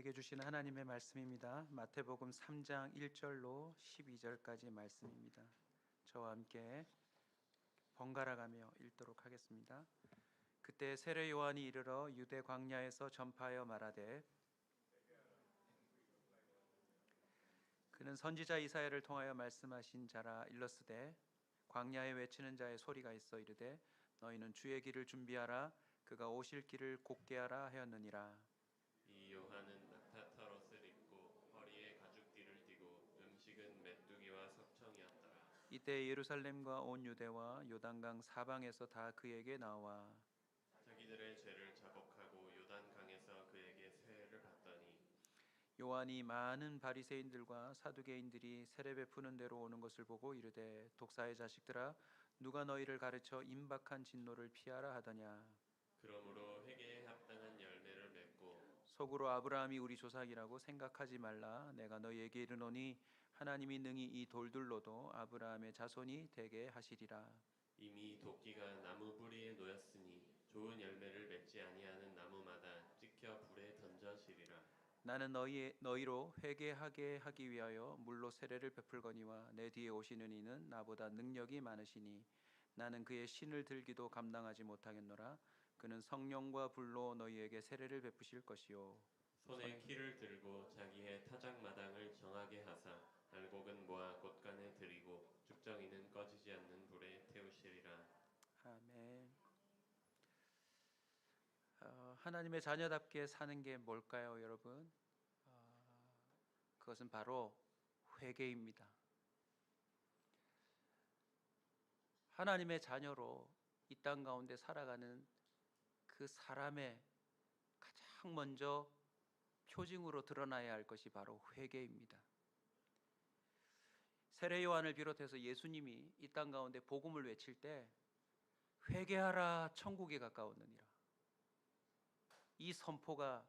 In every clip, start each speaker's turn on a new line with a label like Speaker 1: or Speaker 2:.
Speaker 1: 우리에게 주시는 하나님의 말씀입니다. 마태복음 3장 1절로 12절까지 말씀입니다. 저와 함께 번갈아 가며 읽도록 하겠습니다. 그때 세례 요한이 이르러 유대 광야에서 전파하여 말하되 그는 선지자 이사야를 통하여 말씀하신 자라 일렀으되 광야에 외치는 자의 소리가 있어 이르되 너희는 주의 길을 준비하라 그가 오실 길을 곧게 하라 하였느니라.
Speaker 2: 이 요한은 낙타털옷을 입고 허리에 가죽띠를 띠고 음식은 메뚜기와 석청이었더라.
Speaker 1: 이때 예루살렘과 온 유대와 요단강 사방에서 다 그에게 나와
Speaker 2: 자기들의 죄를 자복하고 요단강에서 그에게 세례를 받더니
Speaker 1: 요한이 많은 바리새인들과 사두개인들이 세례 베푸는 데로 오는 것을 보고 이르되 독사의 자식들아 누가 너희를 가르쳐 임박한 진노를 피하라 하더냐.
Speaker 2: 그러므로 회개에 합당한 열매를 맺고
Speaker 1: 속으로 아브라함이 우리 조상이라고 생각하지 말라. 내가 너희에게 이르노니 하나님이 능히 이 돌들로도 아브라함의 자손이 되게 하시리라.
Speaker 2: 이미 도끼가 나무 뿌리에 놓였으니 좋은 열매를 맺지 아니하는 나무마다 찍혀 불에 던져지리라.
Speaker 1: 나는 너희로 회개하게 하기 위하여 물로 세례를 베풀거니와 내 뒤에 오시는 이는 나보다 능력이 많으시니 나는 그의 신을 들기도 감당하지 못하겠노라. 그는 성령과 불로 너희에게 세례를 베푸실 것이요
Speaker 2: 손에 키를 들고 자기의 타작마당을 정하게 하사 알곡은 모아 곳간에 들이고 죽정이는 꺼지지 않는 불에 태우시리라.
Speaker 1: 아멘. 하나님의 자녀답게 사는 게 뭘까요, 여러분? 그것은 바로 회개입니다. 하나님의 자녀로 이 땅 가운데 살아가는 그 사람의 가장 먼저 표징으로 드러나야 할 것이 바로 회개입니다. 세례 요한을 비롯해서 예수님이 이 땅 가운데 복음을 외칠 때 회개하라 천국에 가까웠느니라. 이 선포가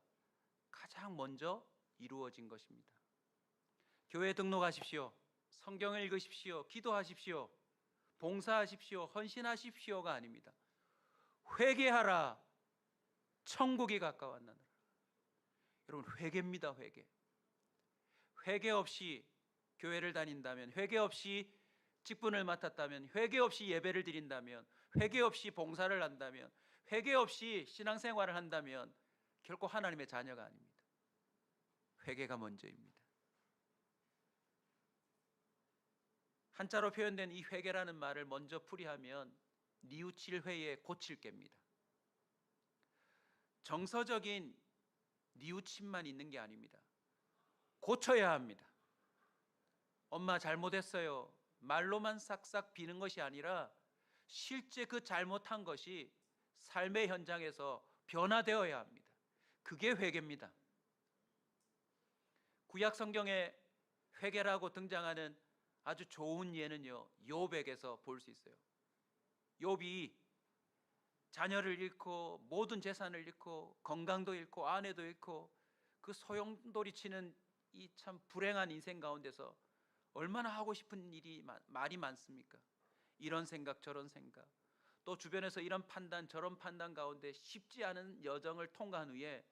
Speaker 1: 가장 먼저 이루어진 것입니다. 교회 등록하십시오. 성경을 읽으십시오. 기도하십시오. 봉사하십시오. 헌신하십시오가 아닙니다. 회개하라 천국이 가까웠느니라. 여러분, 회개입니다. 회개 없이 교회를 다닌다면, 회개 없이 직분을 맡았다면, 회개 없이 예배를 드린다면, 회개 없이 봉사를 한다면, 회개 없이 신앙생활을 한다면 결코 하나님의 자녀가 아닙니다. 회개가 먼저입니다. 한자로 표현된 이 회개라는 말을 먼저 풀이하면 뉘우칠 회에 고칠 게입니다. 정서적인 뉘우침만 있는 게 아닙니다. 고쳐야 합니다. 엄마 잘못했어요. 말로만 싹싹 비는 것이 아니라 실제 그 잘못한 것이 삶의 현장에서 변화되어야 합니다. 그게 회개입니다. 구약 성경에 회개라고 등장하는 아주 좋은 예는요, 욥에게서 볼 수 있어요. 욥이 자녀를 잃고 모든 재산을 잃고 건강도 잃고 아내도 잃고 그 소용돌이치는 이 참 불행한 인생 가운데서 얼마나 하고 싶은 말이 많습니까? 이런 생각 저런 생각, 또 주변에서 이런 판단 저런 판단 가운데 쉽지 않은 여정을 통과한 후에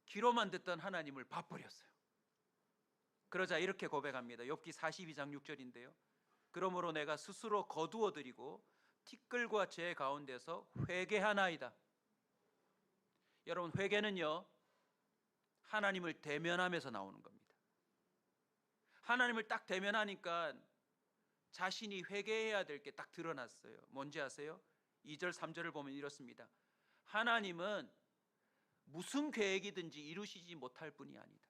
Speaker 1: 귀로만 듣던 하나님을 봐버렸어요. 그러자 이렇게 고백합니다. 욥기 42장 6절인데요. 그러므로 내가 스스로 거두어드리고 티끌과 재 가운데서 회개하나이다. 여러분, 회개는요 하나님을 대면하면서 나오는 겁니다. 하나님을 딱 대면하니까 자신이 회개해야 될 게 딱 드러났어요. 뭔지 아세요? 2절 3절을 보면 이렇습니다. 하나님은 무슨 계획이든지 이루시지 못할 분이 아니다.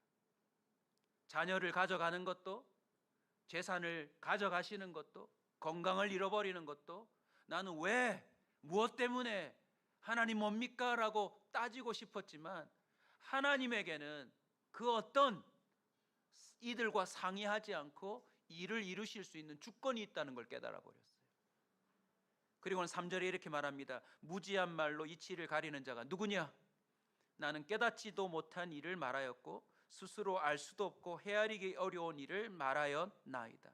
Speaker 1: 자녀를 가져가는 것도, 재산을 가져가시는 것도, 건강을 잃어버리는 것도, 나는 왜, 무엇 때문에, 하나님 뭡니까? 라고 따지고 싶었지만 하나님에게는 그 어떤 이들과 상의하지 않고 일을 이루실 수 있는 주권이 있다는 걸 깨달아 버렸어요. 그리고는 3절에 이렇게 말합니다. 무지한 말로 이치를 가리는 자가 누구냐? 나는 깨닫지도 못한 일을 말하였고 스스로 알 수도 없고 헤아리기 어려운 일을 말하였나이다.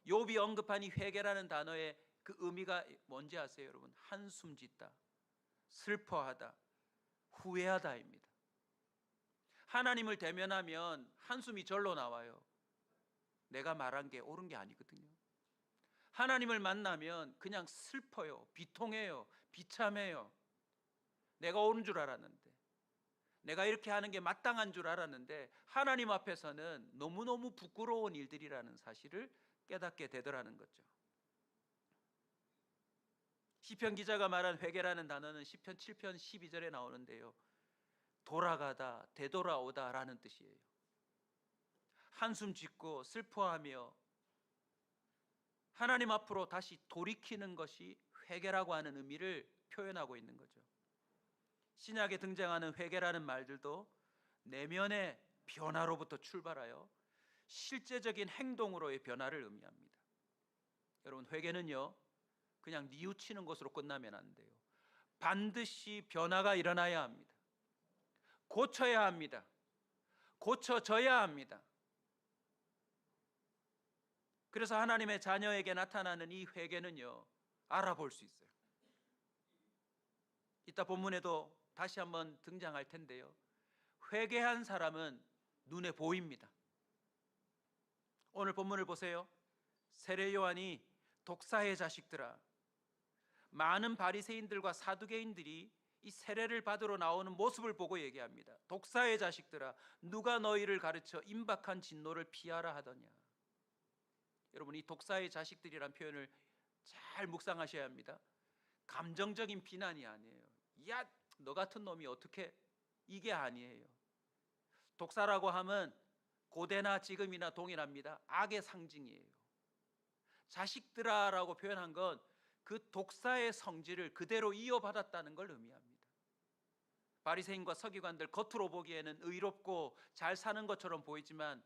Speaker 1: 욥이 언급한 이 회개라는 단어의 그 의미가 뭔지 아세요, 여러분? 한숨 짓다, 슬퍼하다, 후회하다입니다. 하나님을 대면하면 한숨이 절로 나와요. 내가 말한 게 옳은 게 아니거든요. 하나님을 만나면 그냥 슬퍼요, 비통해요, 비참해요. 내가 옳은 줄 알았는데, 내가 이렇게 하는 게 마땅한 줄 알았는데 하나님 앞에서는 너무너무 부끄러운 일들이라는 사실을 깨닫게 되더라는 거죠. 시편 기자가 말한 회개라는 단어는 시편 7편 12절에 나오는데요, 돌아가다, 되돌아오다 라는 뜻이에요. 한숨 짓고 슬퍼하며 하나님 앞으로 다시 돌이키는 것이 회개라고 하는 의미를 표현하고 있는 거죠. 신약에 등장하는 회개라는 말들도 내면의 변화로부터 출발하여 실제적인 행동으로의 변화를 의미합니다. 여러분, 회개는요, 그냥 뉘우치는 것으로 끝나면 안 돼요. 반드시 변화가 일어나야 합니다. 고쳐야 합니다. 고쳐져야 합니다. 그래서 하나님의 자녀에게 나타나는 이 회개는요, 알아볼 수 있어요. 이따 본문에도 다시 한번 등장할 텐데요, 회개한 사람은 눈에 보입니다. 오늘 본문을 보세요. 세례 요한이 독사의 자식들아, 많은 바리새인들과 사두개인들이 이 세례를 받으러 나오는 모습을 보고 얘기합니다. 독사의 자식들아, 누가 너희를 가르쳐 임박한 진노를 피하라 하더냐. 여러분, 이 독사의 자식들이란 표현을 잘 묵상하셔야 합니다. 감정적인 비난이 아니에요. 야, 너 같은 놈이 어떻게, 이게 아니에요. 독사라고 하면 고대나 지금이나 동일합니다. 악의 상징이에요. 자식들아라고 표현한 건 그 독사의 성질을 그대로 이어받았다는 걸 의미합니다. 바리새인과 서기관들 겉으로 보기에는 의롭고 잘 사는 것처럼 보이지만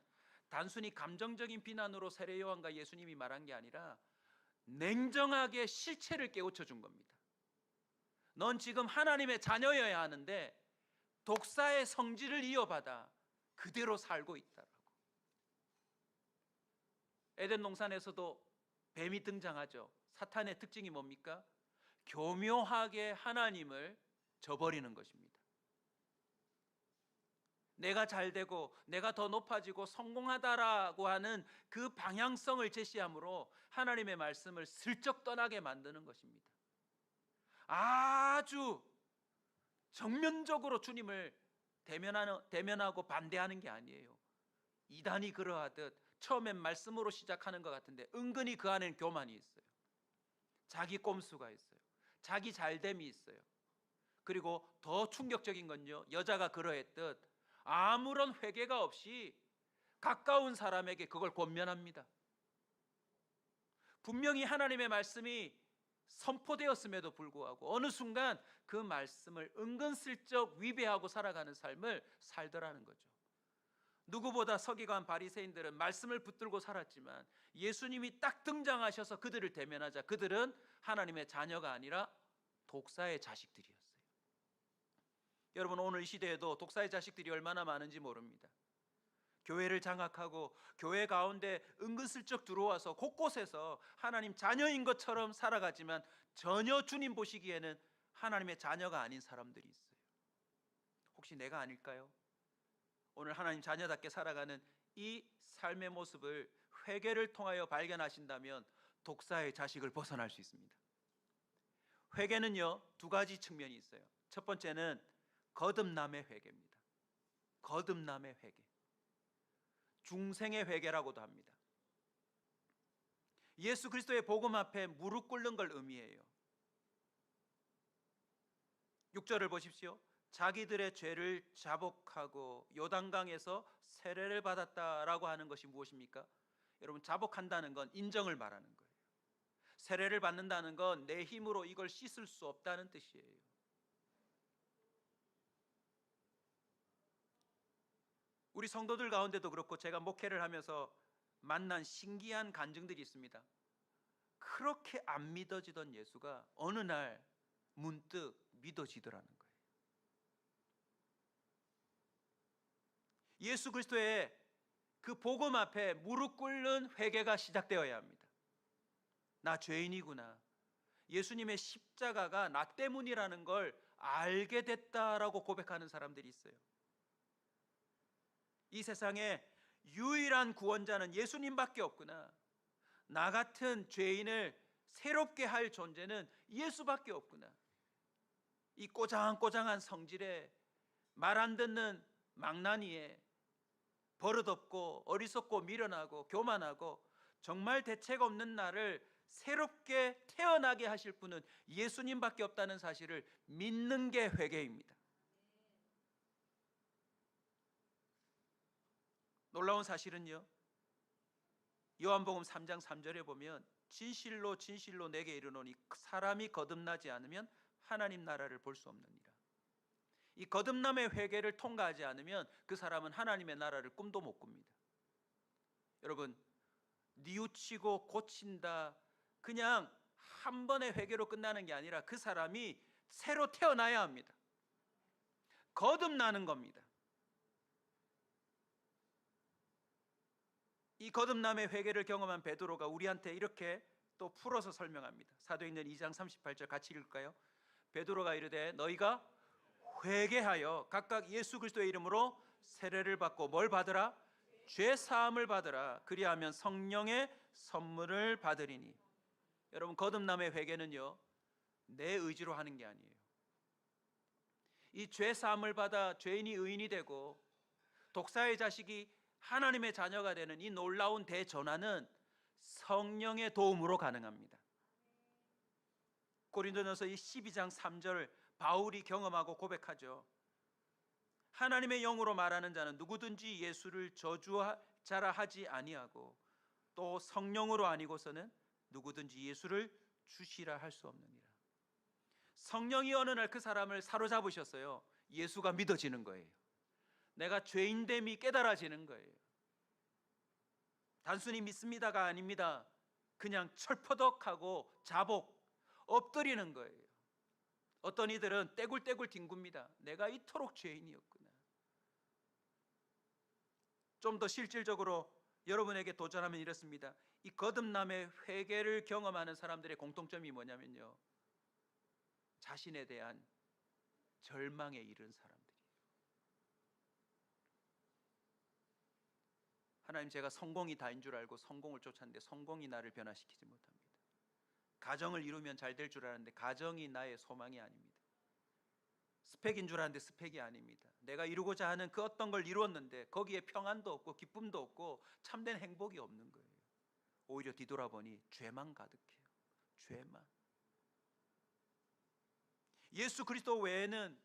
Speaker 1: 단순히 감정적인 비난으로 세례 요한과 예수님이 말한 게 아니라 냉정하게 실체를 깨우쳐 준 겁니다. 넌 지금 하나님의 자녀여야 하는데 독사의 성질을 이어받아 그대로 살고 있다라고. 에덴 동산에서도 뱀이 등장하죠. 사탄의 특징이 뭡니까? 교묘하게 하나님을 저버리는 것입니다. 내가 잘되고 내가 더 높아지고 성공하다라고 하는 그 방향성을 제시함으로 하나님의 말씀을 슬쩍 떠나게 만드는 것입니다. 아주 정면적으로 주님을 대면하고 반대하는 게 아니에요. 이단이 그러하듯 처음엔 말씀으로 시작하는 것 같은데 은근히 그 안에는 교만이 있어요. 자기 꼼수가 있어요. 자기 잘됨이 있어요. 그리고 더 충격적인 건요, 여자가 그러했듯 아무런 회개가 없이 가까운 사람에게 그걸 권면합니다. 분명히 하나님의 말씀이 선포되었음에도 불구하고 어느 순간 그 말씀을 은근슬쩍 위배하고 살아가는 삶을 살더라는 거죠. 누구보다 서기관 바리새인들은 말씀을 붙들고 살았지만 예수님이 딱 등장하셔서 그들을 대면하자 그들은 하나님의 자녀가 아니라 독사의 자식들이었어요. 여러분, 오늘 이 시대에도 독사의 자식들이 얼마나 많은지 모릅니다. 교회를 장악하고 교회 가운데 은근슬쩍 들어와서 곳곳에서 하나님 자녀인 것처럼 살아가지만 전혀 주님 보시기에는 하나님의 자녀가 아닌 사람들이 있어요. 혹시 내가 아닐까요? 오늘 하나님 자녀답게 살아가는 이 삶의 모습을 회개를 통하여 발견하신다면 독사의 자식을 벗어날 수 있습니다. 회개는요, 두 가지 측면이 있어요. 첫 번째는 거듭남의 회개입니다. 거듭남의 회개, 중생의 회개라고도 합니다. 예수 그리스도의 복음 앞에 무릎 꿇는 걸 의미해요. 6절을 보십시오. 자기들의 죄를 자복하고 요단강에서 세례를 받았다라고 하는 것이 무엇입니까? 여러분, 자복한다는 건 인정을 말하는 거예요. 세례를 받는다는 건 내 힘으로 이걸 씻을 수 없다는 뜻이에요. 우리 성도들 가운데도 그렇고 제가 목회를 하면서 만난 신기한 간증들이 있습니다. 그렇게 안 믿어지던 예수가 어느 날 문득 믿어지더라는 거예요. 예수 그리스도의 그 복음 앞에 무릎 꿇는 회개가 시작되어야 합니다. 나 죄인이구나. 예수님의 십자가가 나 때문이라는 걸 알게 됐다라고 고백하는 사람들이 있어요. 이 세상에 유일한 구원자는 예수님밖에 없구나. 나 같은 죄인을 새롭게 할 존재는 예수밖에 없구나. 이 꼬장꼬장한 성질에, 말 안 듣는 망나니에, 버릇없고 어리석고 미련하고 교만하고 정말 대책 없는 나를 새롭게 태어나게 하실 분은 예수님밖에 없다는 사실을 믿는 게 회개입니다. 놀라운 사실은요, 요한복음 3장 3절에 보면 진실로 진실로 내게 이르노니 사람이 거듭나지 않으면 하나님 나라를 볼 수 없느니라. 이 거듭남의 회개를 통과하지 않으면 그 사람은 하나님의 나라를 꿈도 못 꿉니다. 여러분, 뉘우치고 고친다, 그냥 한 번의 회개로 끝나는 게 아니라 그 사람이 새로 태어나야 합니다. 거듭나는 겁니다. 이 거듭남의 회개를 경험한 베드로가 우리한테 이렇게 또 풀어서 설명합니다. 사도행전 2장 38절 같이 읽을까요? 베드로가 이르되 너희가 회개하여 각각 예수 그리스도의 이름으로 세례를 받고 뭘 받으라? 죄 사함을 받으라. 그리하면 성령의 선물을 받으리니. 여러분, 거듭남의 회개는요, 내 의지로 하는 게 아니에요. 이 죄 사함을 받아 죄인이 의인이 되고 독사의 자식이 하나님의 자녀가 되는 이 놀라운 대전환은 성령의 도움으로 가능합니다. 고린도전서 12장 3절 바울이 경험하고 고백하죠. 하나님의 영으로 말하는 자는 누구든지 예수를 저주하자라 하지 아니하고 또 성령으로 아니고서는 누구든지 예수를 주시라 할 수 없느니라. 성령이 어느 날 그 사람을 사로잡으셨어요. 예수가 믿어지는 거예요. 내가 죄인됨이 깨달아지는 거예요. 단순히 믿습니다가 아닙니다. 그냥 철퍼덕하고 자복, 엎드리는 거예요. 어떤 이들은 떼굴떼굴 뒹굽니다. 내가 이토록 죄인이었구나. 좀 더 실질적으로 여러분에게 도전하면 이렇습니다. 이 거듭남의 회개를 경험하는 사람들의 공통점이 뭐냐면요, 자신에 대한 절망에 이른 사람들이에요. 하나님, 제가 성공이 다인 줄 알고 성공을 쫓았는데 성공이 나를 변화시키지 못합니다. 가정을 이루면 잘 될 줄 알았는데 가정이 나의 소망이 아닙니다. 스펙인 줄 알았는데 스펙이 아닙니다. 내가 이루고자 하는 그 어떤 걸 이루었는데 거기에 평안도 없고 기쁨도 없고 참된 행복이 없는 거예요. 오히려 뒤돌아보니 죄만 가득해요. 죄만. 예수 그리스도 외에는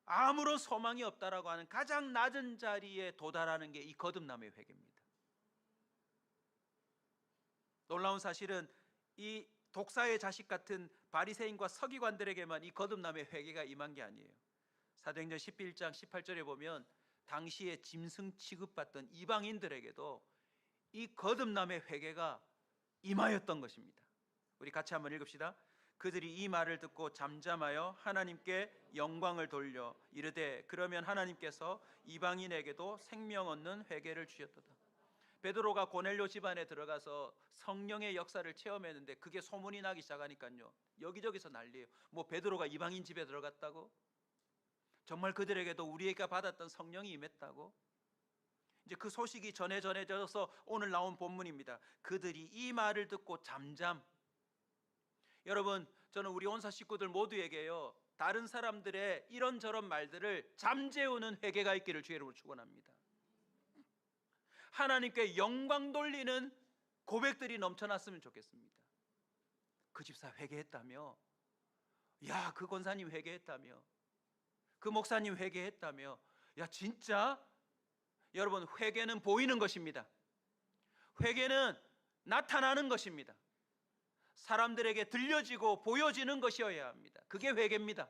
Speaker 1: 아무런 소망이 없다라고 하는 가장 낮은 자리에 도달하는 게 이 거듭남의 회개입니다. 놀라운 사실은 이 독사의 자식 같은 바리새인과 서기관들에게만 이 거듭남의 회개가 임한 게 아니에요. 사도행전 11장 18절에 보면 당시에 짐승 취급받던 이방인들에게도 이 거듭남의 회개가 임하였던 것입니다. 우리 같이 한번 읽읍시다. 그들이 이 말을 듣고 잠잠하여 하나님께 영광을 돌려 이르되 그러면 하나님께서 이방인에게도 생명 얻는 회개를 주셨도다. 베드로가 고넬료 집안에 들어가서 성령의 역사를 체험했는데 그게 소문이 나기 시작하니까요, 여기저기서 난리예요. 뭐 베드로가 이방인 집에 들어갔다고? 정말 그들에게도 우리가 받았던 성령이 임했다고? 이제 그 소식이 전해져서 오늘 나온 본문입니다. 그들이 이 말을 듣고 잠잠. 여러분, 저는 우리 온사 식구들 모두에게요, 다른 사람들의 이런저런 말들을 잠재우는 회개가 있기를 주의 이름으로 축원합니다. 하나님께 영광 돌리는 고백들이 넘쳐났으면 좋겠습니다. 그 집사 회개했다며? 야, 그 권사님 회개했다며? 그 목사님 회개했다며? 야, 진짜? 여러분, 회개는 보이는 것입니다. 회개는 나타나는 것입니다. 사람들에게 들려지고 보여지는 것이어야 합니다. 그게 회개입니다.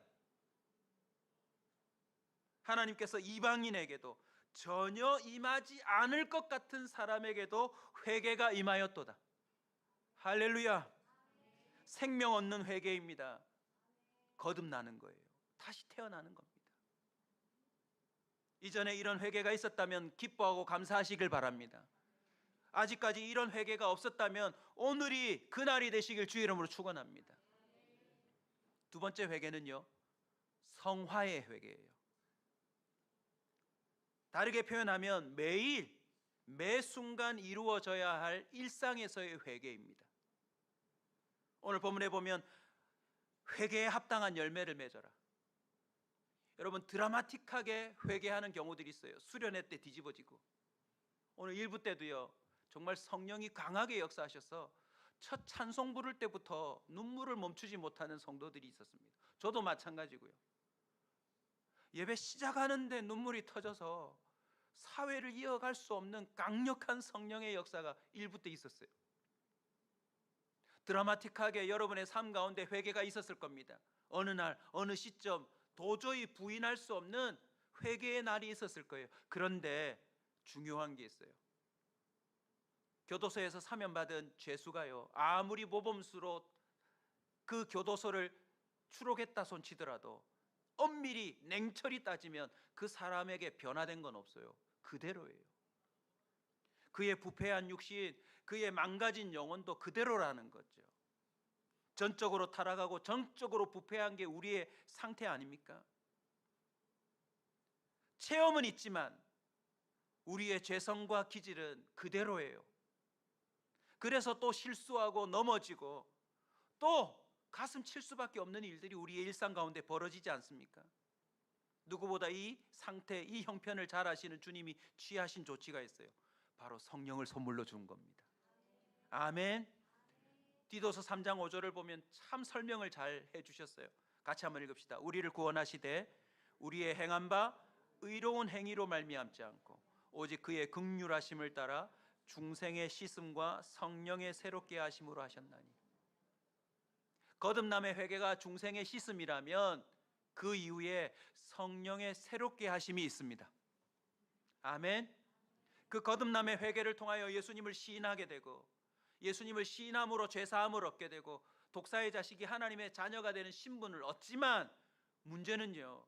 Speaker 1: 하나님께서 이방인에게도 전혀 임하지 않을 것 같은 사람에게도 회개가 임하였도다. 할렐루야. 생명 얻는 회개입니다. 거듭나는 거예요. 다시 태어나는 겁니다. 이전에 이런 회개가 있었다면 기뻐하고 감사하시길 바랍니다. 아직까지 이런 회개가 없었다면 오늘이 그날이 되시길 주의 이름으로 축원합니다. 두 번째 회개는요, 성화의 회개예요. 다르게 표현하면 매일 매 순간 이루어져야 할 일상에서의 회개입니다. 오늘 본문에 보면 회개에 합당한 열매를 맺어라. 여러분, 드라마틱하게 회개하는 경우들이 있어요. 수련회 때 뒤집어지고, 오늘 일부 때도요, 정말 성령이 강하게 역사하셔서 첫 찬송 부를 때부터 눈물을 멈추지 못하는 성도들이 있었습니다. 저도 마찬가지고요. 예배 시작하는데 눈물이 터져서 사회를 이어갈 수 없는 강력한 성령의 역사가 일부 때 있었어요. 드라마틱하게 여러분의 삶 가운데 회개가 있었을 겁니다. 어느 날 어느 시점 도저히 부인할 수 없는 회개의 날이 있었을 거예요. 그런데 중요한 게 있어요. 교도소에서 사면받은 죄수가요, 아무리 모범수로 그 교도소를 추록했다 손치더라도 엄밀히 냉철히 따지면 그 사람에게 변화된 건 없어요. 그대로예요. 그의 부패한 육신, 그의 망가진 영혼도 그대로라는 거죠. 전적으로 타락하고 정적으로 부패한 게 우리의 상태 아닙니까? 체험은 있지만 우리의 죄성과 기질은 그대로예요. 그래서 또 실수하고 넘어지고 또 가슴 칠 수밖에 없는 일들이 우리의 일상 가운데 벌어지지 않습니까? 누구보다 이 상태, 이 형편을 잘 아시는 주님이 취하신 조치가 있어요. 바로 성령을 선물로 준 겁니다. 아멘. 디도서 3장 5절을 보면 참 설명을 잘 해주셨어요. 같이 한번 읽읍시다. 우리를 구원하시되 우리의 행한 바 의로운 행위로 말미암지 않고 오직 그의 긍휼하심을 따라 중생의 씻음과 성령의 새롭게 하심으로 하셨나니. 거듭남의 회개가 중생의 씻음이라면 그 이후에 성령의 새롭게 하심이 있습니다. 아멘. 그 거듭남의 회개를 통하여 예수님을 시인하게 되고, 예수님을 시인함으로 죄사함을 얻게 되고, 독사의 자식이 하나님의 자녀가 되는 신분을 얻지만, 문제는요,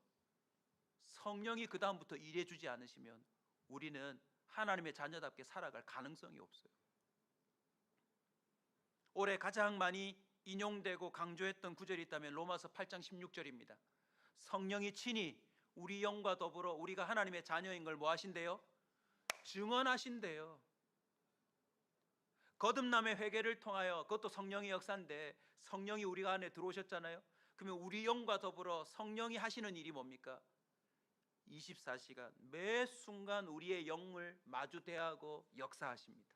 Speaker 1: 성령이 그 다음부터 일해주지 않으시면 우리는 하나님의 자녀답게 살아갈 가능성이 없어요. 올해 가장 많이 인용되고 강조했던 구절이 있다면 로마서 8장 16절입니다. 성령이 친히 우리 영과 더불어 우리가 하나님의 자녀인 걸 뭐 하신대요? 증언하신대요. 거듭남의 회개를 통하여, 그것도 성령의 역사인데 성령이 우리가 안에 들어오셨잖아요. 그러면 우리 영과 더불어 성령이 하시는 일이 뭡니까? 24시간 매 순간 우리의 영을 마주 대하고 역사하십니다.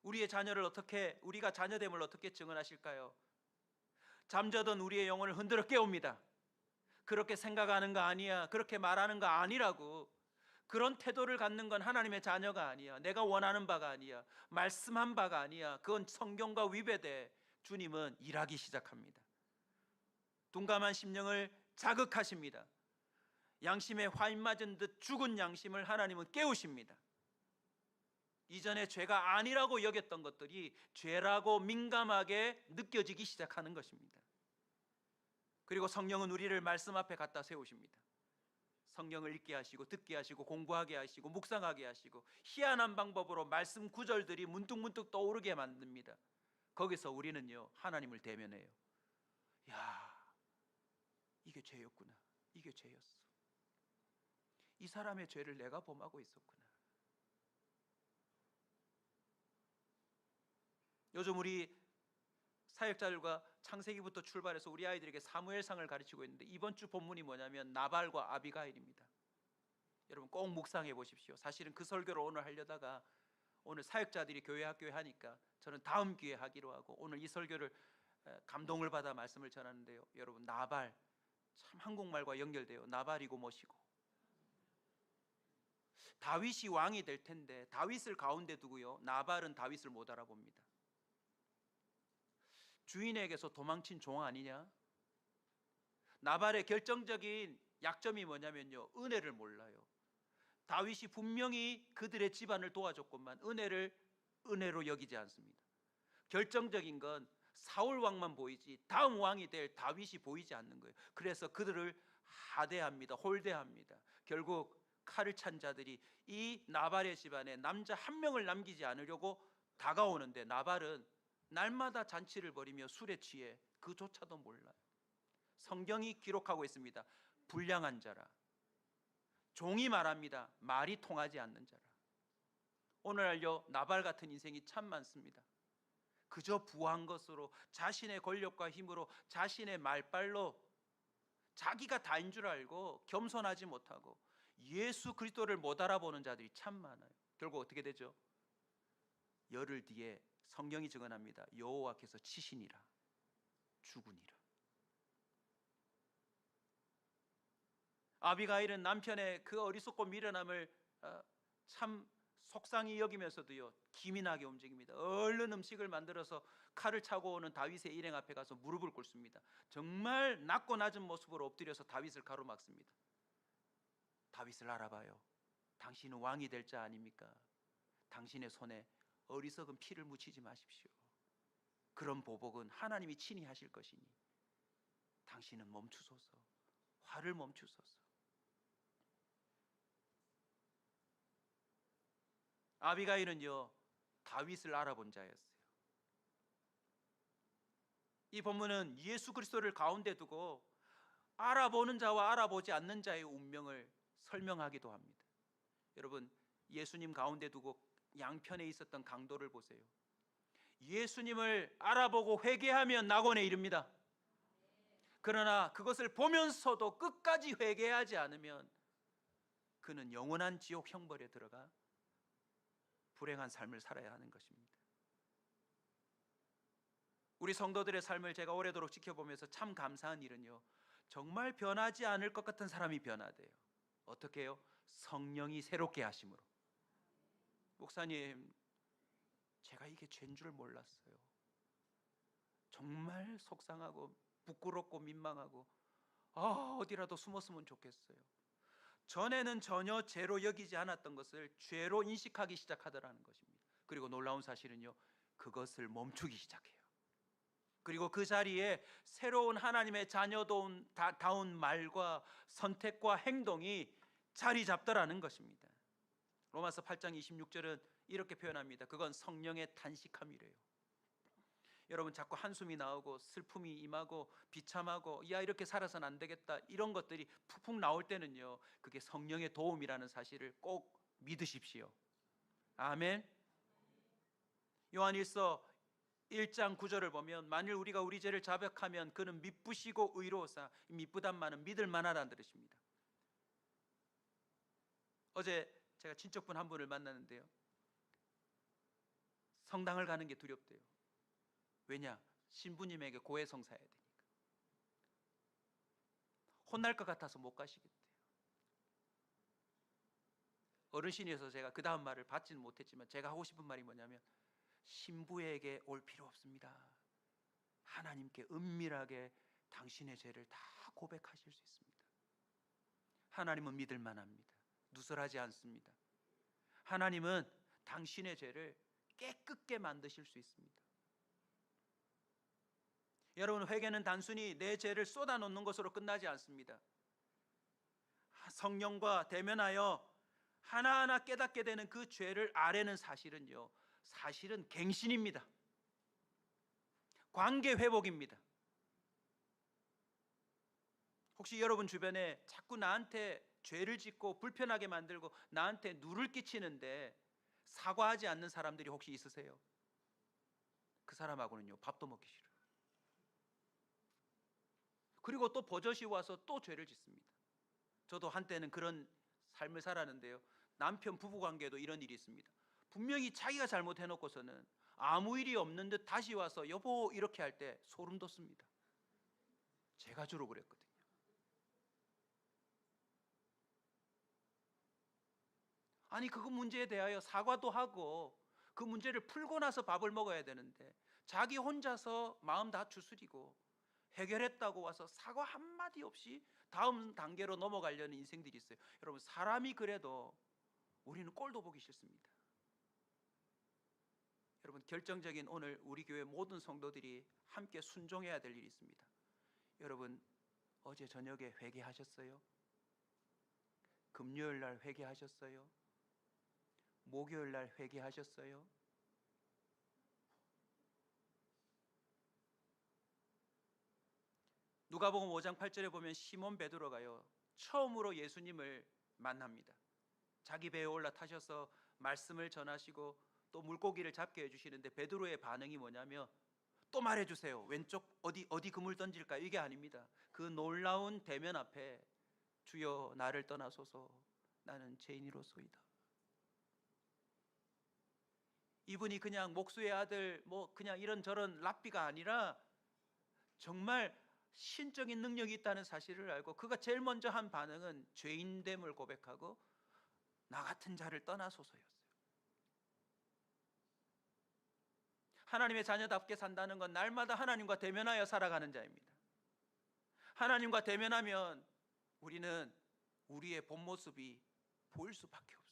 Speaker 1: 우리의 자녀를 어떻게, 우리가 자녀됨을 어떻게 증언하실까요? 잠자던 우리의 영혼을 흔들어 깨웁니다. 그렇게 생각하는 거 아니야, 그렇게 말하는 거 아니라고. 그런 태도를 갖는 건 하나님의 자녀가 아니야, 내가 원하는 바가 아니야, 말씀한 바가 아니야, 그건 성경과 위배돼. 주님은 일하기 시작합니다. 둔감한 심령을 자극하십니다. 양심에 화인 맞은 듯 죽은 양심을 하나님은 깨우십니다. 이전에 죄가 아니라고 여겼던 것들이 죄라고 민감하게 느껴지기 시작하는 것입니다. 그리고 성령은 우리를 말씀 앞에 갖다 세우십니다. 성경을 읽게 하시고 듣게 하시고 공부하게 하시고 묵상하게 하시고 희한한 방법으로 말씀 구절들이 문득문득 떠오르게 만듭니다. 거기서 우리는요, 하나님을 대면해요. 야, 이게 죄였구나, 이게 죄였어, 이 사람의 죄를 내가 범하고 있었구나. 요즘 우리 사역자들과 창세기부터 출발해서 우리 아이들에게 사무엘상을 가르치고 있는데, 이번 주 본문이 뭐냐면 나발과 아비가일입니다. 여러분 꼭 묵상해 보십시오. 사실은 그 설교를 오늘 하려다가 오늘 사역자들이 교회 학교에 하니까 저는 다음 기회에 하기로 하고 오늘 이 설교를 감동을 받아 말씀을 전하는데요. 여러분, 나발, 참 한국말과 연결돼요. 나발이고 뭐시고. 다윗이 왕이 될 텐데 다윗을 가운데 두고요, 나발은 다윗을 못 알아봅니다. 주인에게서 도망친 종 아니냐? 나발의 결정적인 약점이 뭐냐면요, 은혜를 몰라요. 다윗이 분명히 그들의 집안을 도와줬건만 은혜를 은혜로 여기지 않습니다. 결정적인 건 사울 왕만 보이지 다음 왕이 될 다윗이 보이지 않는 거예요. 그래서 그들을 하대합니다. 홀대합니다. 결국 칼을 찬 자들이 이 나발의 집안에 남자 한 명을 남기지 않으려고 다가오는데, 나발은 날마다 잔치를 벌이며 술에 취해 그조차도 몰라요. 성경이 기록하고 있습니다. 불량한 자라. 종이 말합니다. 말이 통하지 않는 자라. 오늘날요 나발 같은 인생이 참 많습니다. 그저 부한 것으로, 자신의 권력과 힘으로, 자신의 말빨로 자기가 다인 줄 알고 겸손하지 못하고 예수 그리스도를 못 알아보는 자들이 참 많아요. 결국 어떻게 되죠? 열흘 뒤에 성경이 증언합니다. 여호와께서 치시니라, 죽으니라. 아비가일은 남편의 그 어리석고 미련함을 참 속상히 여기면서도요 기민하게 움직입니다. 얼른 음식을 만들어서 칼을 차고 오는 다윗의 일행 앞에 가서 무릎을 꿇습니다. 정말 낮고 낮은 모습으로 엎드려서 다윗을 가로막습니다. 다윗을 알아봐요. 당신은 왕이 될 자 아닙니까? 당신의 손에 어리석은 피를 묻히지 마십시오. 그런 보복은 하나님이 친히 하실 것이니 당신은 멈추소서, 화를 멈추소서. 아비가일은요 다윗을 알아본 자였어요. 이 본문은 예수 그리스도를 가운데 두고 알아보는 자와 알아보지 않는 자의 운명을 설명하기도 합니다. 여러분, 예수님 가운데 두고 양편에 있었던 강도를 보세요. 예수님을 알아보고 회개하면 낙원에 이릅니다. 그러나 그것을 보면서도 끝까지 회개하지 않으면 그는 영원한 지옥 형벌에 들어가 불행한 삶을 살아야 하는 것입니다. 우리 성도들의 삶을 제가 오래도록 지켜보면서 참 감사한 일은요, 정말 변하지 않을 것 같은 사람이 변화돼요. 어떻게 해요? 성령이 새롭게 하심으로. 목사님, 제가 이게 죄인 줄 몰랐어요. 정말 속상하고 부끄럽고 민망하고 어디라도 숨었으면 좋겠어요. 전에는 전혀 죄로 여기지 않았던 것을 죄로 인식하기 시작하더라는 것입니다. 그리고 놀라운 사실은요, 그것을 멈추기 시작해요. 그리고 그 자리에 새로운 하나님의 자녀다운 말과 선택과 행동이 자리 잡더라는 것입니다. 로마서 8장 26절은 이렇게 표현합니다. 그건 성령의 탄식함이래요. 여러분, 자꾸 한숨이 나오고 슬픔이 임하고 비참하고 야 이렇게 살아서는 안 되겠다 이런 것들이 푹푹 나올 때는요, 그게 성령의 도움이라는 사실을 꼭 믿으십시오. 아멘. 요한일서 1장 9절을 보면 만일 우리가 우리 죄를 자백하면 그는 미쁘시고 의로우사, 미쁘단 말은 믿을 만하다는 뜻입니다. 어제 제가 친척분 한 분을 만났는데요, 성당을 가는 게 두렵대요. 왜냐? 신부님에게 고해성 사야 되니까. 혼날 것 같아서 못 가시겠대요. 어르신이어서 제가 그 다음 말을 받지는 못했지만 제가 하고 싶은 말이 뭐냐면, 신부에게 올 필요 없습니다. 하나님께 은밀하게 당신의 죄를 다 고백하실 수 있습니다. 하나님은 믿을 만합니다. 누설하지 않습니다. 하나님은 당신의 죄를 깨끗게 만드실 수 있습니다. 여러분, 회개는 단순히 내 죄를 쏟아놓는 것으로 끝나지 않습니다. 성령과 대면하여 하나하나 깨닫게 되는 그 죄를 아뢰는 사실은 갱신입니다. 관계 회복입니다. 혹시 여러분 주변에 자꾸 나한테 죄를 짓고 불편하게 만들고 나한테 누를 끼치는데 사과하지 않는 사람들이 혹시 있으세요? 그 사람하고는요 밥도 먹기 싫어요. 그리고 또 버젓이 와서 또 죄를 짓습니다. 저도 한때는 그런 삶을 살았는데요, 남편 부부관계도 이런 일이 있습니다. 분명히 자기가 잘못해놓고서는 아무 일이 없는 듯 다시 와서 여보 이렇게 할 때 소름 돋습니다. 제가 주로 그랬거든요. 아니, 그 문제에 대하여 사과도 하고 그 문제를 풀고 나서 밥을 먹어야 되는데 자기 혼자서 마음 다 추스리고 해결했다고 와서 사과 한마디 없이 다음 단계로 넘어가려는 인생들이 있어요. 여러분, 사람이 그래도 우리는 꼴도 보기 싫습니다. 여러분, 결정적인 오늘 우리 교회 모든 성도들이 함께 순종해야 될 일이 있습니다. 여러분, 어제 저녁에 회개하셨어요? 금요일 날 회개하셨어요? 목요일 날 회개하셨어요? 누가복음 5장 8절에 보면 시몬 베드로가요 처음으로 예수님을 만납니다. 자기 배에 올라타셔서 말씀을 전하시고 또 물고기를 잡게 해주시는데 베드로의 반응이 뭐냐면 또 말해주세요. 왼쪽 어디 그물 던질까요? 이게 아닙니다. 그 놀라운 대면 앞에 주여 나를 떠나소서 나는 죄인이로소이다. 이분이 그냥 목수의 아들 뭐 그냥 이런저런 랍비가 아니라 정말 신적인 능력이 있다는 사실을 알고 그가 제일 먼저 한 반응은 죄인됨을 고백하고 나 같은 자를 떠나소서였어요. 하나님의 자녀답게 산다는 건 날마다 하나님과 대면하여 살아가는 자입니다. 하나님과 대면하면 우리는 우리의 본 모습이 보일 수밖에 없어요.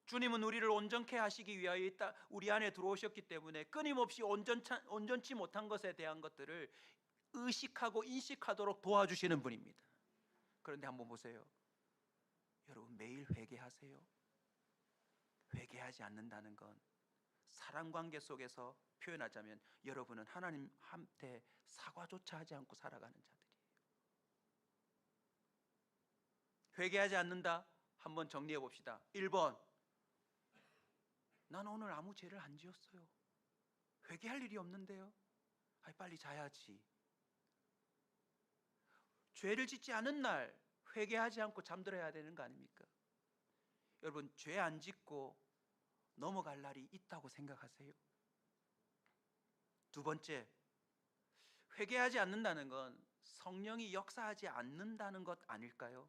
Speaker 1: 주님은 우리를 온전케 하시기 위하여 우리 안에 들어오셨기 때문에 끊임없이 온전치 못한 것에 대한 것들을 의식하고 인식하도록 도와주시는 분입니다. 그런데 한번 보세요. 여러분 매일 회개하세요. 회개하지 않는다는 건 사랑관계 속에서 표현하자면 여러분은 하나님한테 사과조차 하지 않고 살아가는 자들이에요. 회개하지 않는다? 한번 정리해 봅시다. 1번, 난 오늘 아무 죄를 안 지었어요. 회개할 일이 없는데요. 빨리 자야지. 죄를 짓지 않은 날 회개하지 않고 잠들어야 되는 거 아닙니까? 여러분 죄 안 짓고 넘어갈 날이 있다고 생각하세요? 두 번째, 회개하지 않는다는 건 성령이 역사하지 않는다는 것 아닐까요?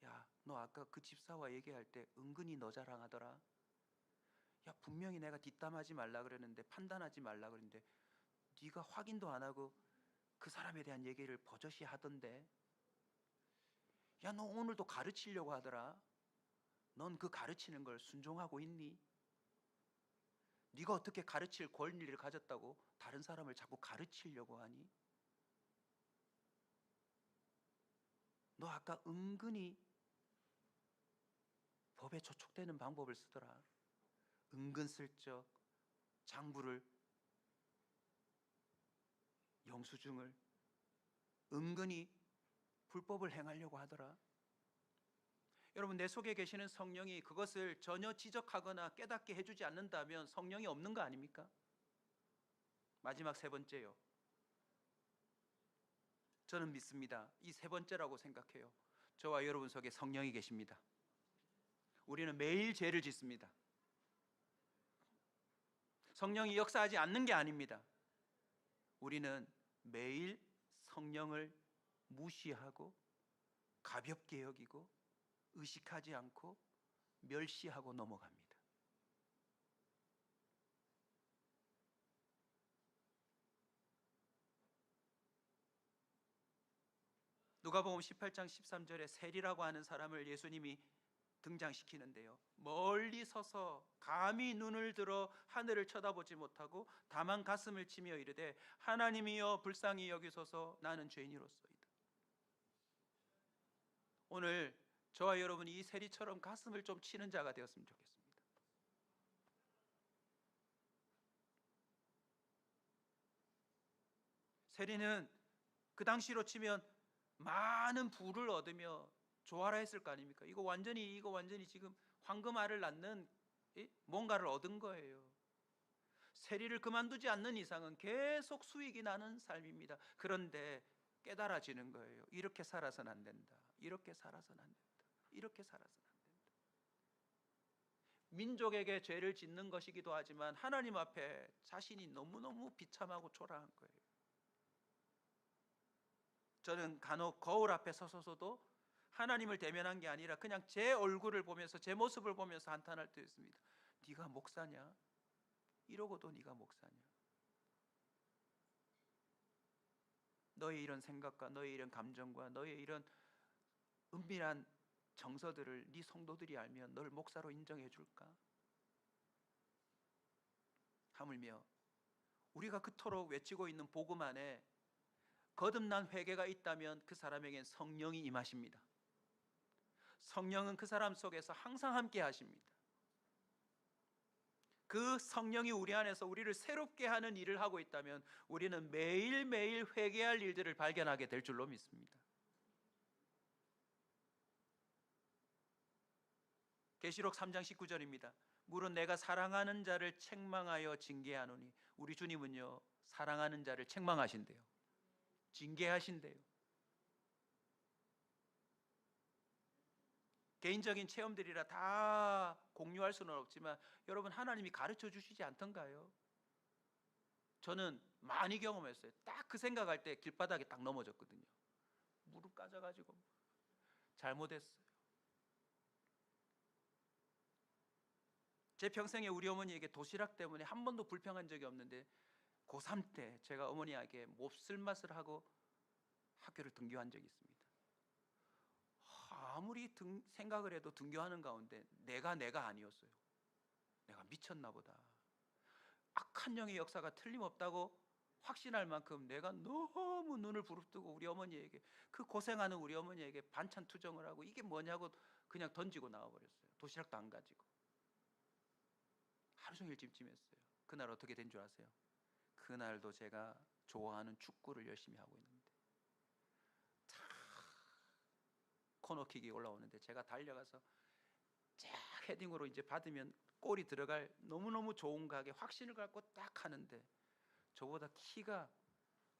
Speaker 1: 야, 너 아까 그 집사와 얘기할 때 은근히 너 자랑하더라. 야, 분명히 내가 뒷담하지 말라 그랬는데 판단하지 말라 그랬는데 네가 확인도 안 하고 그 사람에 대한 얘기를 버젓이 하던데. 야, 너 오늘도 가르치려고 하더라. 넌 그 가르치는 걸 순종하고 있니? 네가 어떻게 가르칠 권리를 가졌다고 다른 사람을 자꾸 가르치려고 하니? 너 아까 은근히 법에 저촉되는 방법을 쓰더라. 은근슬쩍 장부를, 영수증을 은근히 불법을 행하려고 하더라. 여러분 내 속에 계시는 성령이 그것을 전혀 지적하거나 깨닫게 해주지 않는다면 성령이 없는 거 아닙니까? 마지막 세 번째요. 저는 믿습니다. 이 세 번째라고 생각해요. 저와 여러분 속에 성령이 계십니다. 우리는 매일 죄를 짓습니다. 성령이 역사하지 않는 게 아닙니다. 우리는 매일 성령을 무시하고 가볍게 여기고 의식하지 않고 멸시하고 넘어갑니다. 누가복음 18장 13절에 세리라고 하는 사람을 예수님이 등장시키는데요. 멀리 서서 감히 눈을 들어 하늘을 쳐다보지 못하고 다만 가슴을 치며 이르되 하나님이여 불쌍히 여기소서 나는 죄인이로소이다. 오늘 저와 여러분이 이 세리처럼 가슴을 좀 치는 자가 되었으면 좋겠습니다. 세리는 그 당시로 치면 많은 부를 얻으며 조화라 했을 거 아닙니까? 이거 완전히 지금 황금알을 낳는 뭔가를 얻은 거예요. 세리를 그만두지 않는 이상은 계속 수익이 나는 삶입니다. 그런데 깨달아지는 거예요. 이렇게 살아서는 안 된다. 이렇게 살아서는 안 된다. 이렇게 살아서는 안 된다. 민족에게 죄를 짓는 것이기도 하지만 하나님 앞에 자신이 너무너무 비참하고 초라한 거예요. 저는 간혹 거울 앞에 서서도 하나님을 대면한 게 아니라 그냥 제 얼굴을 보면서 제 모습을 보면서 한탄할 때 있습니다. 네가 목사냐? 이러고도 네가 목사냐? 너의 이런 생각과 너의 이런 감정과 너의 이런 은밀한 정서들을 네 성도들이 알면 널 목사로 인정해 줄까? 하물며 우리가 그토록 외치고 있는 복음 안에 거듭난 회개가 있다면 그 사람에겐 성령이 임하십니다. 성령은 그 사람 속에서 항상 함께 하십니다. 그 성령이 우리 안에서 우리를 새롭게 하는 일을 하고 있다면 우리는 매일매일 회개할 일들을 발견하게 될 줄로 믿습니다. 계시록 3장 19절입니다. 물은 내가 사랑하는 자를 책망하여 징계하노니, 우리 주님은요 사랑하는 자를 책망하신대요. 징계하신대요. 개인적인 체험들이라 다 공유할 수는 없지만 여러분, 하나님이 가르쳐 주시지 않던가요? 저는 많이 경험했어요. 딱 그 생각할 때 길바닥에 딱 넘어졌거든요. 무릎 까져가지고 잘못했어요. 제 평생에 우리 어머니에게 도시락 때문에 한 번도 불평한 적이 없는데 고3 때 제가 어머니에게 몹쓸 맛을 하고 학교를 등교한 적이 있습니다. 아무리 생각을 해도 등교하는 가운데 내가 아니었어요. 내가 미쳤나 보다. 악한 영의 역사가 틀림없다고 확신할 만큼 내가 너무 눈을 부릅뜨고 우리 어머니에게, 그 고생하는 우리 어머니에게 반찬 투정을 하고 이게 뭐냐고 그냥 던지고 나와버렸어요. 도시락도 안 가지고. 하루 종일 찜찜했어요. 그날 어떻게 된 줄 아세요? 그날도 제가 좋아하는 축구를 열심히 하고 있는데 코너킥이 올라오는데 제가 달려가서 쫙 헤딩으로 이제 받으면 골이 들어갈 너무너무 좋은 각에 확신을 갖고 딱 하는데 저보다 키가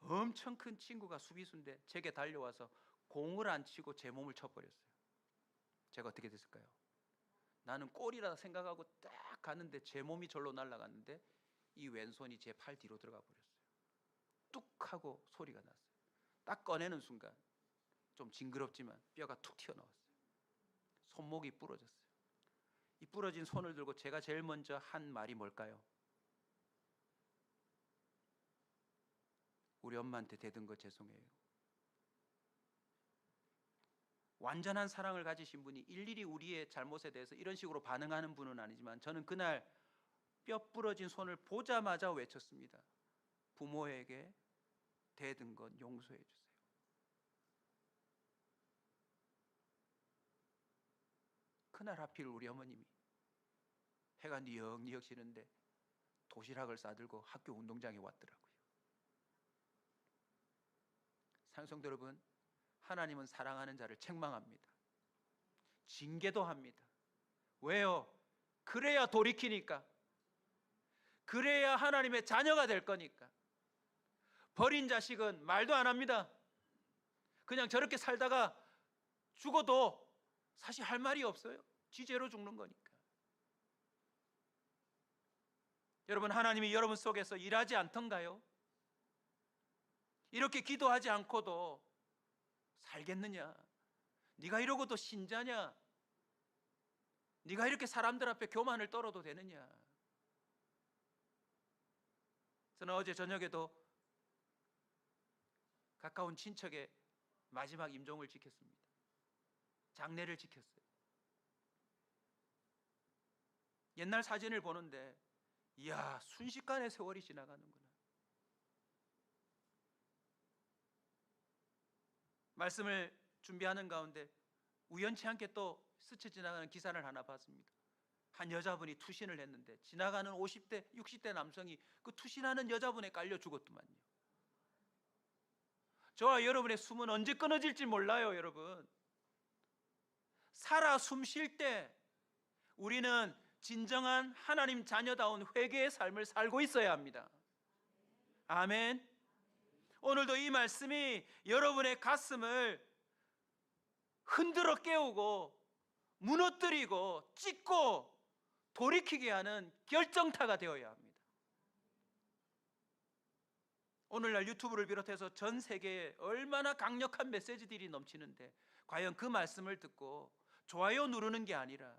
Speaker 1: 엄청 큰 친구가 수비수인데 제게 달려와서 공을 안 치고 제 몸을 쳐버렸어요. 제가 어떻게 됐을까요? 나는 골이라 생각하고 딱 가는데 제 몸이 절로 날아갔는데 이 왼손이 제 팔 뒤로 들어가 버렸어요. 뚝 하고 소리가 났어요. 딱 꺼내는 순간 좀 징그럽지만 뼈가 툭 튀어나왔어요. 손목이 부러졌어요. 이 부러진 손을 들고 제가 제일 먼저 한 말이 뭘까요? 우리 엄마한테 대든 거 죄송해요. 완전한 사랑을 가지신 분이 일일이 우리의 잘못에 대해서 이런 식으로 반응하는 분은 아니지만 저는 그날 뼈 부러진 손을 보자마자 외쳤습니다. 부모에게 대든 건 용서해 주세요. 그날 하필 우리 어머님이 해가 니역니역 지는데 도시락을 싸들고 학교 운동장에 왔더라고요. 사랑성도 여러분, 하나님은 사랑하는 자를 책망합니다. 징계도 합니다. 왜요? 그래야 돌이키니까. 그래야 하나님의 자녀가 될 거니까. 버린 자식은 말도 안 합니다. 그냥 저렇게 살다가 죽어도 사실 할 말이 없어요. 지죄로 죽는 거니까. 여러분, 하나님이 여러분 속에서 일하지 않던가요? 이렇게 기도하지 않고도 살겠느냐? 네가 이러고도 신자냐? 네가 이렇게 사람들 앞에 교만을 떨어도 되느냐? 저는 어제 저녁에도 가까운 친척의 마지막 임종을 지켰습니다. 장례를 지켰어요. 옛날 사진을 보는데 이야, 순식간에 세월이 지나가는구나. 말씀을 준비하는 가운데 우연치 않게 또 스쳐 지나가는 기사를 하나 봤습니다. 한 여자분이 투신을 했는데 지나가는 50대, 60대 남성이 그 투신하는 여자분에 깔려 죽었더만요. 저와 여러분의 숨은 언제 끊어질지 몰라요, 여러분. 살아 숨 쉴 때 우리는 진정한 하나님 자녀다운 회개의 삶을 살고 있어야 합니다. 아멘. 오늘도 이 말씀이 여러분의 가슴을 흔들어 깨우고 무너뜨리고 찢고 돌이키게 하는 결정타가 되어야 합니다. 오늘날 유튜브를 비롯해서 전 세계에 얼마나 강력한 메시지들이 넘치는데 과연 그 말씀을 듣고 좋아요 누르는 게 아니라,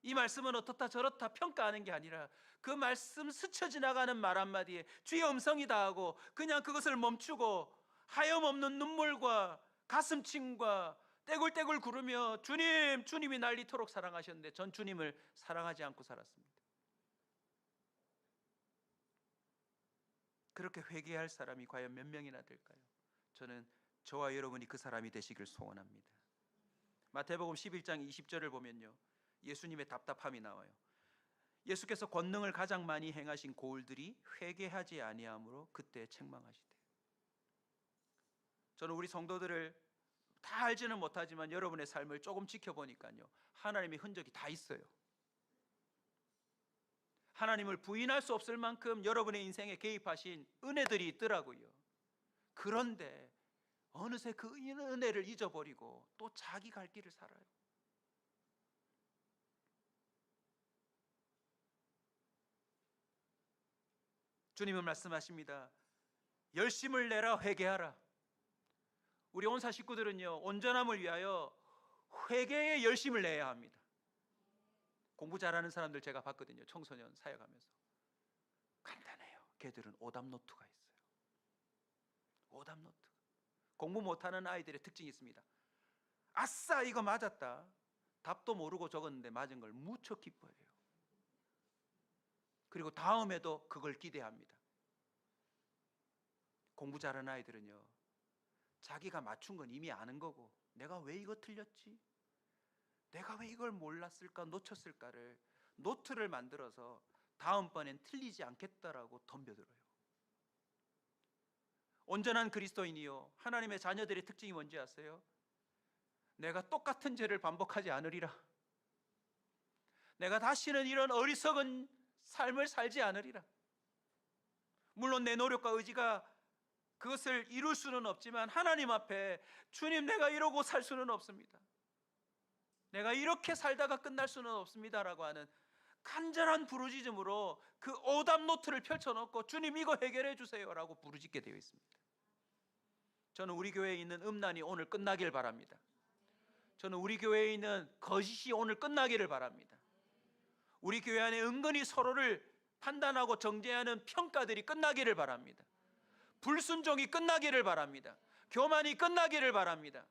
Speaker 1: 이 말씀은 어떻다 저렇다 평가하는 게 아니라 그 말씀 스쳐 지나가는 말 한마디에 주의 음성이다 하고 그냥 그것을 멈추고 하염없는 눈물과 가슴침과 떼굴떼굴 구르며 주님, 주님이 날 이토록 사랑하셨는데 전 주님을 사랑하지 않고 살았습니다. 그렇게 회개할 사람이 과연 몇 명이나 될까요? 저는 저와 여러분이 그 사람이 되시길 소원합니다. 마태복음 11장 20절을 보면요, 예수님의 답답함이 나와요. 예수께서 권능을 가장 많이 행하신 고을들이 회개하지 아니하므로 그때 책망하시되. 저는 우리 성도들을 다 알지는 못하지만 여러분의 삶을 조금 지켜보니까요, 하나님의 흔적이 다 있어요. 하나님을 부인할 수 없을 만큼 여러분의 인생에 개입하신 은혜들이 있더라고요. 그런데 어느새 그 은혜를 잊어버리고 또 자기 갈 길을 살아요. 주님은 말씀하십니다. 열심을 내라, 회개하라. 우리 온사 식구들은요, 온전함을 위하여 회개에 열심을 내야 합니다. 공부 잘하는 사람들 제가 봤거든요. 청소년 사역하면서. 간단해요. 걔들은 오답 노트가 있어요. 오답 노트. 공부 못하는 아이들의 특징이 있습니다. 아싸, 이거 맞았다. 답도 모르고 적었는데 맞은 걸 무척 기뻐해요. 그리고 다음에도 그걸 기대합니다. 공부 잘하는 아이들은요, 자기가 맞춘 건 이미 아는 거고, 내가 왜 이거 틀렸지? 내가 왜 이걸 몰랐을까, 놓쳤을까를 노트를 만들어서 다음번엔 틀리지 않겠다라고 덤벼들어요. 온전한 그리스도인이요, 하나님의 자녀들의 특징이 뭔지 아세요? 내가 똑같은 죄를 반복하지 않으리라. 내가 다시는 이런 어리석은 삶을 살지 않으리라. 물론 내 노력과 의지가 그것을 이룰 수는 없지만 하나님 앞에 주님, 내가 이러고 살 수는 없습니다. 내가 이렇게 살다가 끝날 수는 없습니다라고 하는 간절한 부르짖음으로 그 오답 노트를 펼쳐놓고 주님, 이거 해결해 주세요라고 부르짖게 되어 있습니다. 저는 우리 교회에 있는 음란이 오늘 끝나길 바랍니다. 저는 우리 교회에 있는 거짓이 오늘 끝나기를 바랍니다. 우리 교회 안에 은근히 서로를 판단하고 정죄하는 평가들이 끝나기를 바랍니다. 불순종이 끝나기를 바랍니다. 교만이 끝나기를 바랍니다.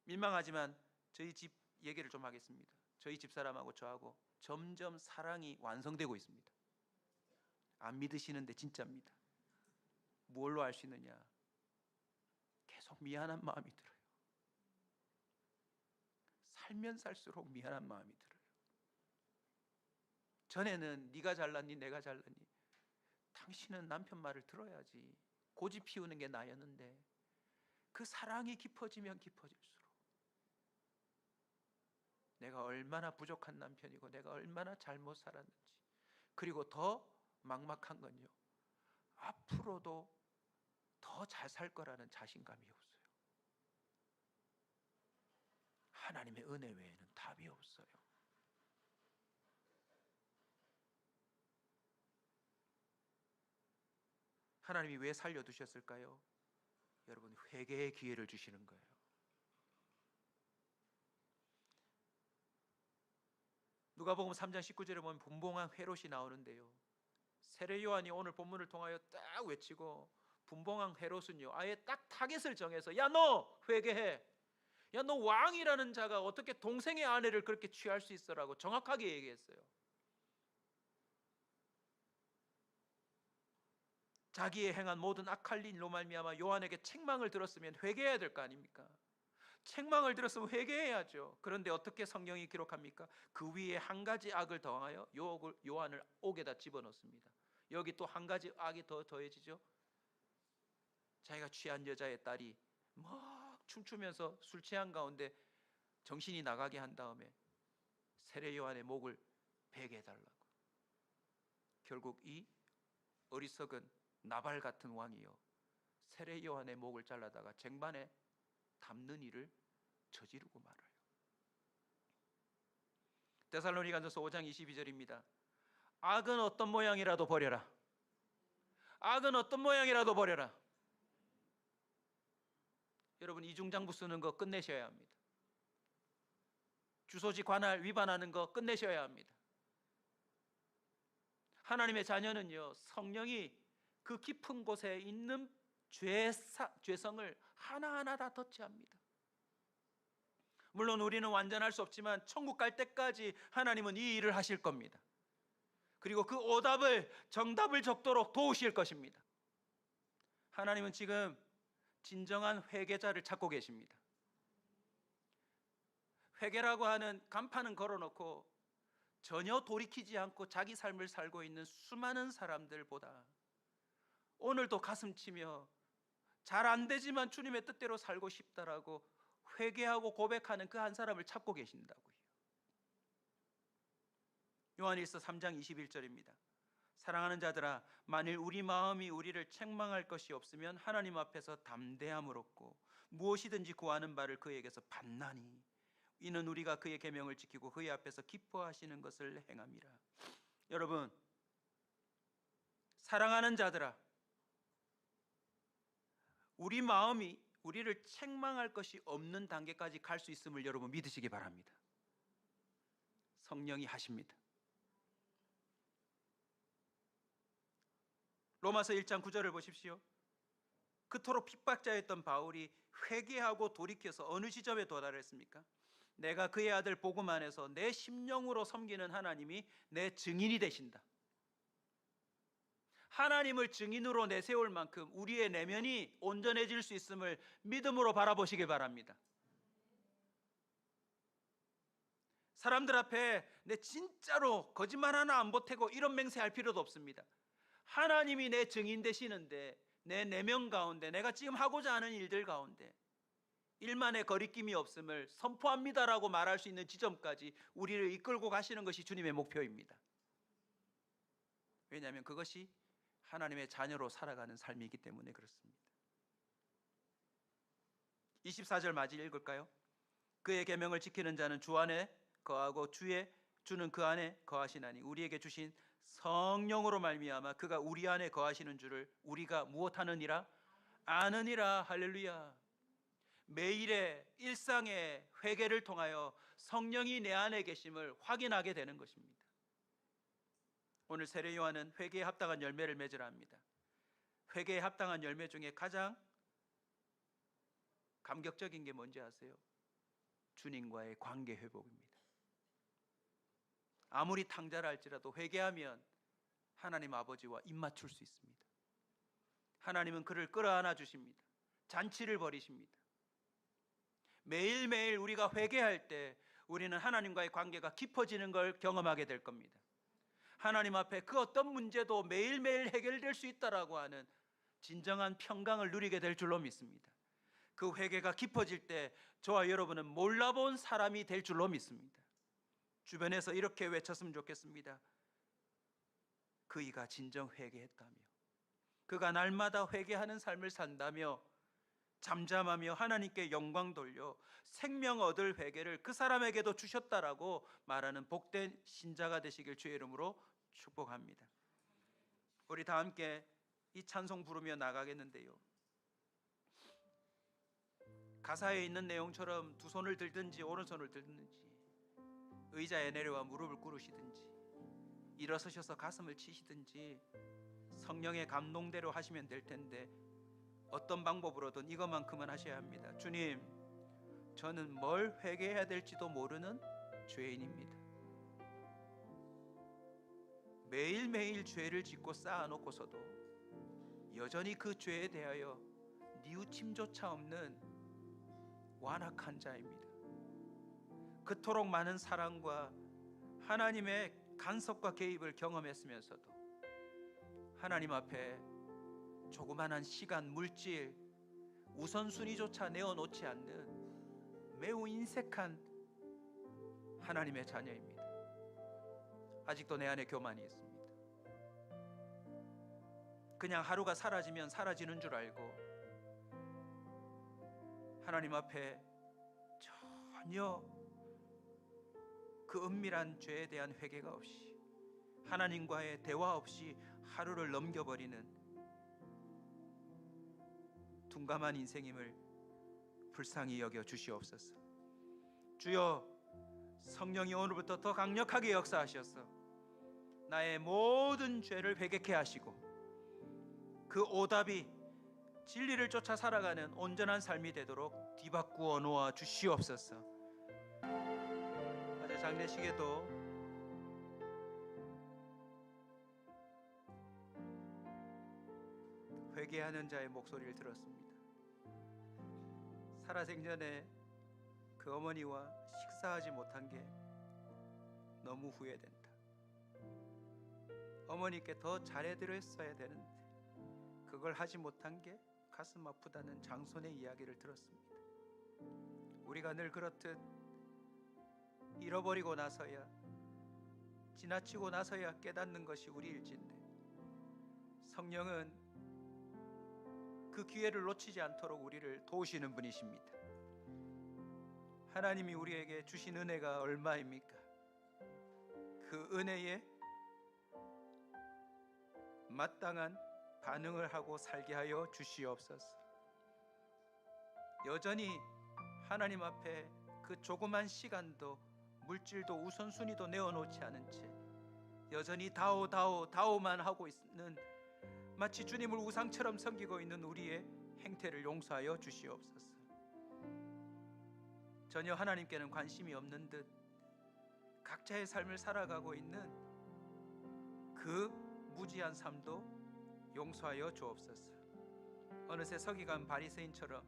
Speaker 1: 민망하지만 저희 집 얘기를 좀 하겠습니다. 저희 집사람하고 저하고 점점 사랑이 완성되고 있습니다. 안 믿으시는데 진짜입니다. 뭘로 알 수 있느냐? 계속 미안한 마음이 들어요. 살면 살수록 미안한 마음이 들어요. 전에는 네가 잘났니 내가 잘났니, 당신은 남편 말을 들어야지, 고집 피우는 게 나였는데, 그 사랑이 깊어지면 깊어질수록 내가 얼마나 부족한 남편이고 내가 얼마나 잘못 살았는지, 그리고 더 막막한 건요, 앞으로도 더 잘 살 거라는 자신감이 없어요. 하나님의 은혜 외에는 답이 없어요. 하나님이 왜 살려두셨을까요? 여러분, 회개의 기회를 주시는 거예요. 누가복음 3장 19절에 보면 분봉한 헤롯이 나오는데요, 세례 요한이 오늘 본문을 통하여 딱 외치고, 분봉한 헤롯은요, 아예 딱 타겟을 정해서, 야, 너 회개해. 야, 너 왕이라는 자가 어떻게 동생의 아내를 그렇게 취할 수 있어라고 정확하게 얘기했어요. 자기의 행한 모든 악할 일로 말미암아 요한에게 책망을 들었으면 회개해야 될 거 아닙니까? 책망을 들었으면 회개해야죠. 그런데 어떻게 성경이 기록합니까? 그 위에 한 가지 악을 더하여 요한을 옥에다 집어넣습니다. 여기 또 한 가지 악이 더 더해지죠. 자기가 취한 여자의 딸이 막 춤추면서 술 취한 가운데 정신이 나가게 한 다음에 세례 요한의 목을 베게 해달라고. 결국 이 어리석은 나발 같은 왕이요, 세례 요한의 목을 잘라다가 쟁반에 담는 일을 저지르고 말아요. 데살로니가전서 5장 22절입니다. 악은 어떤 모양이라도 버려라. 악은 어떤 모양이라도 버려라. 여러분, 이중장부 쓰는 거 끝내셔야 합니다. 주소지 관할 위반하는 거 끝내셔야 합니다. 하나님의 자녀는요, 성령이 그 깊은 곳에 있는 죄성을 하나하나 다 터치합니다. 물론 우리는 완전할 수 없지만 천국 갈 때까지 하나님은 이 일을 하실 겁니다. 그리고 그 정답을 적도록 도우실 것입니다. 하나님은 지금 진정한 회개자를 찾고 계십니다. 회개라고 하는 간판은 걸어놓고 전혀 돌이키지 않고 자기 삶을 살고 있는 수많은 사람들보다 오늘도 가슴치며 잘 안 되지만 주님의 뜻대로 살고 싶다라고 회개하고 고백하는 그 한 사람을 찾고 계신다고요. 요한일서 3장 21절입니다. 사랑하는 자들아, 만일 우리 마음이 우리를 책망할 것이 없으면 하나님 앞에서 담대함을 얻고 무엇이든지 구하는 바를 그에게서 받나니 이는 우리가 그의 계명을 지키고 그의 앞에서 기뻐하시는 것을 행함이라. 여러분, 사랑하는 자들아, 우리 마음이 우리를 책망할 것이 없는 단계까지 갈 수 있음을 여러분 믿으시기 바랍니다. 성령이 하십니다. 로마서 1장 9절을 보십시오. 그토록 핍박자였던 바울이 회개하고 돌이켜서 어느 지점에 도달했습니까? 내가 그의 아들 복음 안에서 내 심령으로 섬기는 하나님이 내 증인이 되신다. 하나님을 증인으로 내세울 만큼 우리의 내면이 온전해질 수 있음을 믿음으로 바라보시길 바랍니다. 사람들 앞에 내 진짜로 거짓말 하나 안 보태고 이런 맹세할 필요도 없습니다. 하나님이 내 증인 되시는데 내 내면 가운데 내가 지금 하고자 하는 일들 가운데 일만의 거리낌이 없음을 선포합니다라고 말할 수 있는 지점까지 우리를 이끌고 가시는 것이 주님의 목표입니다. 왜냐하면 그것이 하나님의 자녀로 살아가는 삶이기 때문에 그렇습니다. 24절 마저 읽을까요? 그의 계명을 지키는 자는 주 안에 거하고 주는 그 안에 거하시나니 우리에게 주신 성령으로 말미암아 그가 우리 안에 거하시는 줄을 우리가 무엇하느니라? 아느니라. 할렐루야. 매일의 일상의 회개를 통하여 성령이 내 안에 계심을 확인하게 되는 것입니다. 오늘 세례 요한은 회개에 합당한 열매를 맺으라 합니다. 회개에 합당한 열매 중에 가장 감격적인 게 뭔지 아세요? 주님과의 관계 회복입니다. 아무리 탕자라 할지라도 회개하면 하나님 아버지와 입맞출 수 있습니다. 하나님은 그를 끌어안아 주십니다. 잔치를 벌이십니다. 매일매일 우리가 회개할 때 우리는 하나님과의 관계가 깊어지는 걸 경험하게 될 겁니다. 하나님 앞에 그 어떤 문제도 매일매일 해결될 수 있다라고 하는 진정한 평강을 누리게 될 줄로 믿습니다. 그 회개가 깊어질 때 저와 여러분은 몰라본 사람이 될 줄로 믿습니다. 주변에서 이렇게 외쳤으면 좋겠습니다. 그이가 진정 회개했다며, 그가 날마다 회개하는 삶을 산다며, 잠잠하며 하나님께 영광 돌려 생명 얻을 회개를 그 사람에게도 주셨다라고 말하는 복된 신자가 되시길 주의 이름으로 축복합니다. 우리 다 함께 이 찬송 부르며 나가겠는데요, 가사에 있는 내용처럼 두 손을 들든지 오른손을 들든지 의자에 내려와 무릎을 꿇으시든지 일어서셔서 가슴을 치시든지 성령의 감동대로 하시면 될 텐데 어떤 방법으로든 이것만큼은 하셔야 합니다. 주님, 저는 뭘 회개해야 될지도 모르는 죄인입니다. 매일매일 죄를 짓고 쌓아놓고서도 여전히 그 죄에 대하여 뉘우침조차 없는 완악한 자입니다. 그토록 많은 사랑과 하나님의 간섭과 개입을 경험했으면서도 하나님 앞에 조그만한 시간, 물질, 우선순위조차 내어놓지 않는 매우 인색한 하나님의 자녀입니다. 아직도 내 안에 교만이 있습니다. 그냥 하루가 사라지면 사라지는 줄 알고 하나님 앞에 전혀 그 은밀한 죄에 대한 회개가 없이 하나님과의 대화 없이 하루를 넘겨버리는 둔감한 인생임을 불쌍히 여겨 주시옵소서. 주여, 성령이 오늘부터 더 강력하게 역사하셔서 나의 모든 죄를 회개케 하시고 그 오답이 진리를 쫓아 살아가는 온전한 삶이 되도록 뒤바꾸어 놓아 주시옵소서. 어제 장례식에도 회개하는 자의 목소리를 들었습니다. 살아생전에 그 어머니와 식사하지 못한 게 너무 후회된다. 어머니께 더 잘해드렸어야 되는데 그걸 하지 못한 게 가슴 아프다는 장손의 이야기를 들었습니다. 우리가 늘 그렇듯 잃어버리고 나서야, 지나치고 나서야 깨닫는 것이 우리 일지인데, 성령은 그 기회를 놓치지 않도록 우리를 도우시는 분이십니다. 하나님이 우리에게 주신 은혜가 얼마입니까? 그 은혜에 마땅한 반응을 하고 살게 하여 주시옵소서. 여전히 하나님 앞에 그 조그만 시간도 물질도 우선순위도 내어놓지 않은 채 여전히 다오 다오 다오만 하고 있는, 마치 주님을 우상처럼 섬기고 있는 우리의 행태를 용서하여 주시옵소서. 전혀 하나님께는 관심이 없는 듯 각자의 삶을 살아가고 있는 그 무지한 삶도 용서하여 주옵소서. 어느새 서기관 바리새인처럼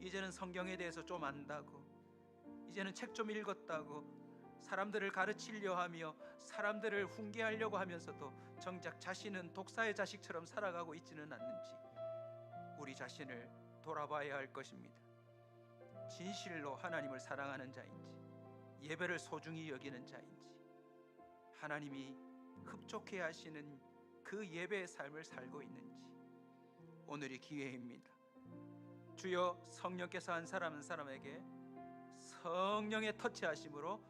Speaker 1: 이제는 성경에 대해서 좀 안다고, 이제는 책 좀 읽었다고 사람들을 가르치려 하며 사람들을 훈계하려고 하면서도 정작 자신은 독사의 자식처럼 살아가고 있지는 않는지 우리 자신을 돌아봐야 할 것입니다. 진실로 하나님을 사랑하는 자인지, 예배를 소중히 여기는 자인지, 하나님이 흡족해 하시는 그 예배의 삶을 살고 있는지 오늘이 기회입니다. 주여, 성령께서 한 사람 한 사람에게 성령의 터치하심으로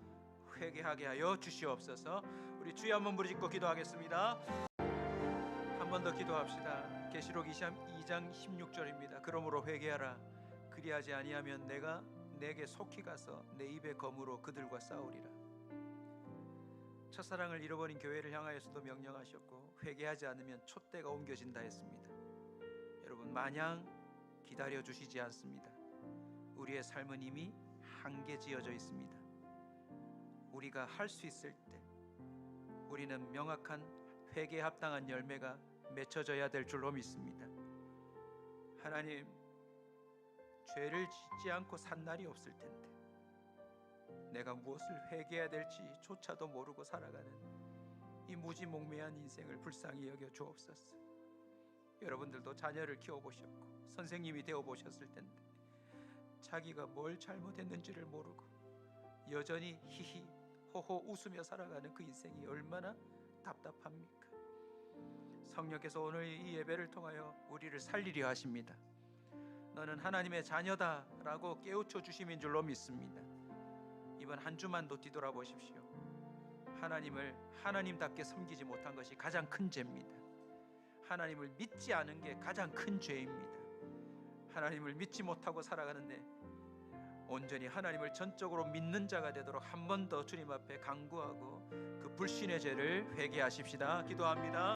Speaker 1: 회개하게 하여 주시옵소서. 우리 주여 한번 부르짖고 기도하겠습니다. 한 번 더 기도합시다. 계시록 2장 16절입니다. 그러므로 회개하라. 그리하지 아니하면 내가 내게 속히 가서 내 입의 검으로 그들과 싸우리라. 첫사랑을 잃어버린 교회를 향하여서도 명령하셨고, 회개하지 않으면 촛대가 옮겨진다 했습니다. 여러분, 마냥 기다려 주시지 않습니다. 우리의 삶은 이미 한계 지어져 있습니다. 우리가 할 수 있을 때 우리는 명확한 회개에 합당한 열매가 맺혀져야 될 줄로 믿습니다. 하나님, 죄를 짓지 않고 산 날이 없을 텐데 내가 무엇을 회개해야 될지 조차도 모르고 살아가는 이 무지몽매한 인생을 불쌍히 여겨 주옵소서. 여러분들도 자녀를 키워보셨고 선생님이 되어보셨을 텐데 자기가 뭘 잘못했는지를 모르고 여전히 히히 호호 웃으며 살아가는 그 인생이 얼마나 답답합니까? 성령께서 오늘 이 예배를 통하여 우리를 살리려 하십니다. 너는 하나님의 자녀다 라고 깨우쳐 주심인 줄로 믿습니다. 이번 한 주만도 뒤돌아보십시오. 하나님을 하나님답게 섬기지 못한 것이 가장 큰 죄입니다. 하나님을 믿지 않은 게 가장 큰 죄입니다. 하나님을 믿지 못하고 살아가는데 온전히 하나님을 전적으로 믿는 자가 되도록 한 번 더 주님 앞에 간구하고 그 불신의 죄를 회개하십시다. 기도합니다.